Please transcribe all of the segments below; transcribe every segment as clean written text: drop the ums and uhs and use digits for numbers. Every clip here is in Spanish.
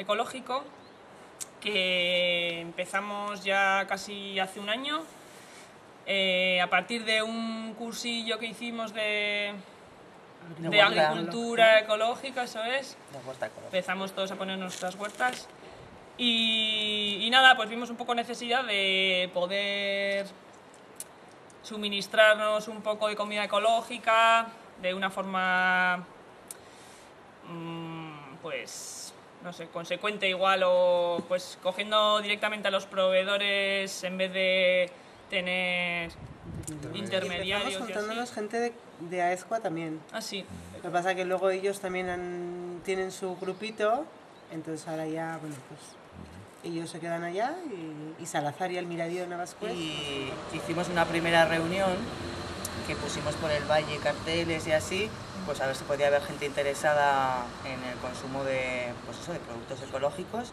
ecológico que empezamos ya casi hace un año, a partir de un cursillo que hicimos de agricultura ecológica, eso es. Empezamos todos a poner nuestras huertas y nada, pues vimos un poco necesidad de poder suministrarnos un poco de comida ecológica de una forma pues no sé, consecuente igual, o pues cogiendo directamente a los proveedores en vez de tener intermediarios. Estamos juntándonos gente de Aezkoa también. Ah, sí. Lo que pasa es que luego ellos también tienen su grupito, entonces ahora ya, bueno, pues ellos se quedan allá y Salazar y Almiradío de Navascués. Y hicimos una primera reunión que pusimos por el valle carteles y así, pues a ver si podía haber gente interesada en el consumo de, pues eso, de productos ecológicos,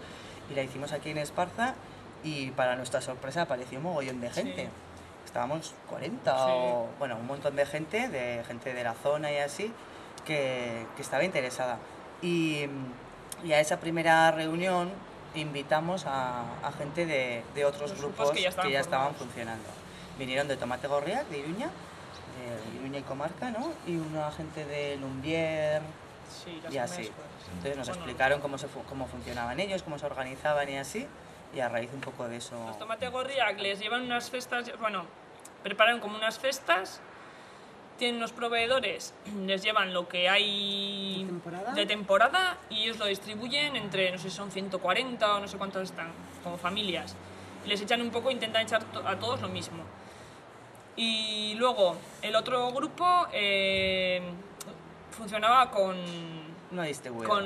y la hicimos aquí en Esparza y para nuestra sorpresa apareció un mogollón de gente. Sí. Estábamos 40 sí. O bueno, un montón de gente de la zona y así que estaba interesada. Y a esa primera reunión invitamos a gente de otros grupos que ya estaban funcionando. Vinieron de Tomate Gorriak, de Iruña y comarca, ¿no? Y una gente de Lumbier, sí, y así. Entonces nos explicaron cómo funcionaban ellos, cómo se organizaban y así, y a raíz un poco de eso... Los Tomate Gorriak les llevan unas festas, bueno, preparan como unas festas, tienen unos proveedores, les llevan lo que hay de temporada y ellos lo distribuyen entre, no sé si son 140 o no sé cuántos están, como familias. Y les echan un poco, intentan echar a todos lo mismo. Y luego el otro grupo funcionaba con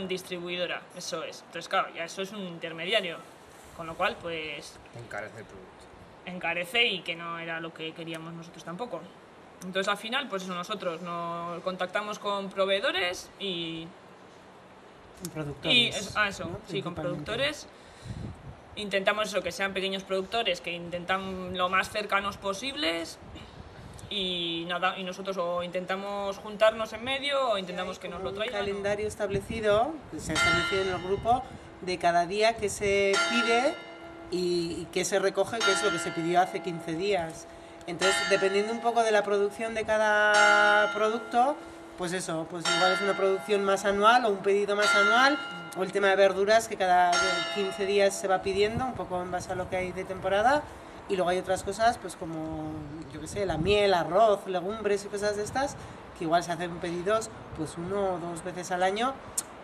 distribuidora, eso es. Entonces claro, ya eso es un intermediario, con lo cual pues... Encarece el producto. Encarece, y que no era lo que queríamos nosotros tampoco. Entonces al final pues eso, nosotros nos contactamos con proveedores y... Productores. Eso, ¿no? Sí, con productores. Intentamos eso, que sean pequeños productores, que intentan lo más cercanos posibles, y nada, y nosotros o intentamos juntarnos en medio o intentamos que nos lo traigan. Un calendario establecido, que se ha establecido en el grupo, de cada día que se pide y que se recoge, que es lo que se pidió hace 15 días. Entonces, dependiendo un poco de la producción de cada producto, pues eso, pues igual es una producción más anual o un pedido más anual, o el tema de verduras que cada 15 días se va pidiendo, un poco en base a lo que hay de temporada, y luego hay otras cosas, pues como, yo qué sé, la miel, arroz, legumbres y cosas de estas, que igual se hacen pedidos pues 1 o 2 veces al año,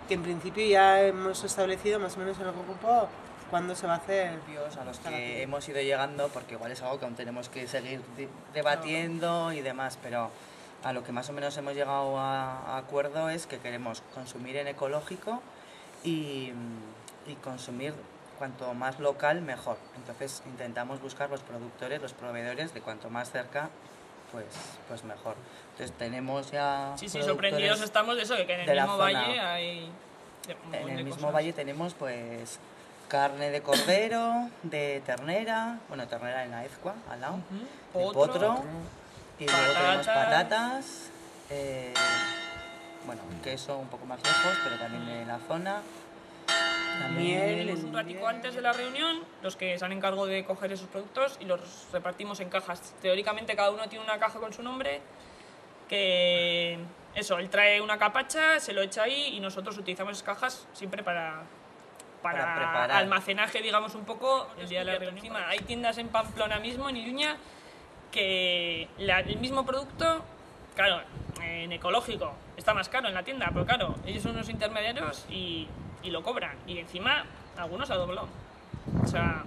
que en principio ya hemos establecido más o menos en el grupo cuándo se va a hacer. A los que hemos ido llegando, porque igual es algo que aún tenemos que seguir debatiendo y demás, pero a lo que más o menos hemos llegado a acuerdo es que queremos consumir en ecológico y consumir cuanto más local mejor. Entonces intentamos buscar los productores, los proveedores de cuanto más cerca, pues mejor. Entonces tenemos ya... Sí, sorprendidos estamos de eso, de que en el mismo valle hay... En el mismo valle tenemos pues carne de cordero, de ternera, bueno, ternera en Aezkoa, al lado, de potro, y luego tenemos patatas, bueno, queso un poco más lejos, pero también de la zona. También un ratico antes de la reunión, los que se han encargado de coger esos productos y los repartimos en cajas. Teóricamente cada uno tiene una caja con su nombre, que eso, él trae una capacha, se lo echa ahí y nosotros utilizamos esas cajas siempre para almacenaje, digamos, un poco el día de la reunión. Encima, hay tiendas en Pamplona mismo, en Iruña, que el mismo producto, claro, en ecológico está más caro en la tienda, pero claro, ellos son unos intermediarios y lo cobran, y encima algunos a doblón. O sea,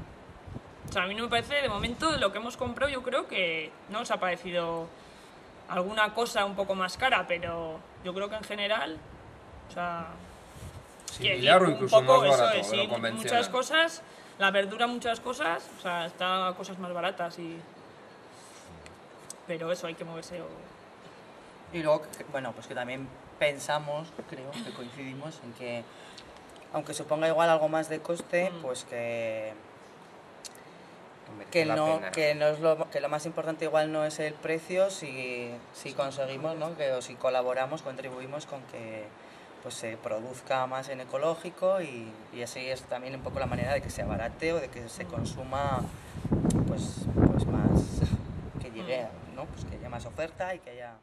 a mí no me parece, de momento, lo que hemos comprado, yo creo que no os ha parecido alguna cosa un poco más cara, pero yo creo que en general, o sea... Similar o incluso un poco más barato, eso es, sí, muchas cosas, la verdura muchas cosas, o sea, está cosas más baratas pero eso hay que moverse. Y luego, bueno, pues que también pensamos, creo que coincidimos en que, aunque suponga igual algo más de coste, pues que lo más importante igual no es el precio, si conseguimos, ¿no? O si colaboramos, contribuimos con que pues se produzca más en ecológico y así es también un poco la manera de que se abarate o de que se consuma pues más, que llegue, ¿no? Pues que haya más oferta y que haya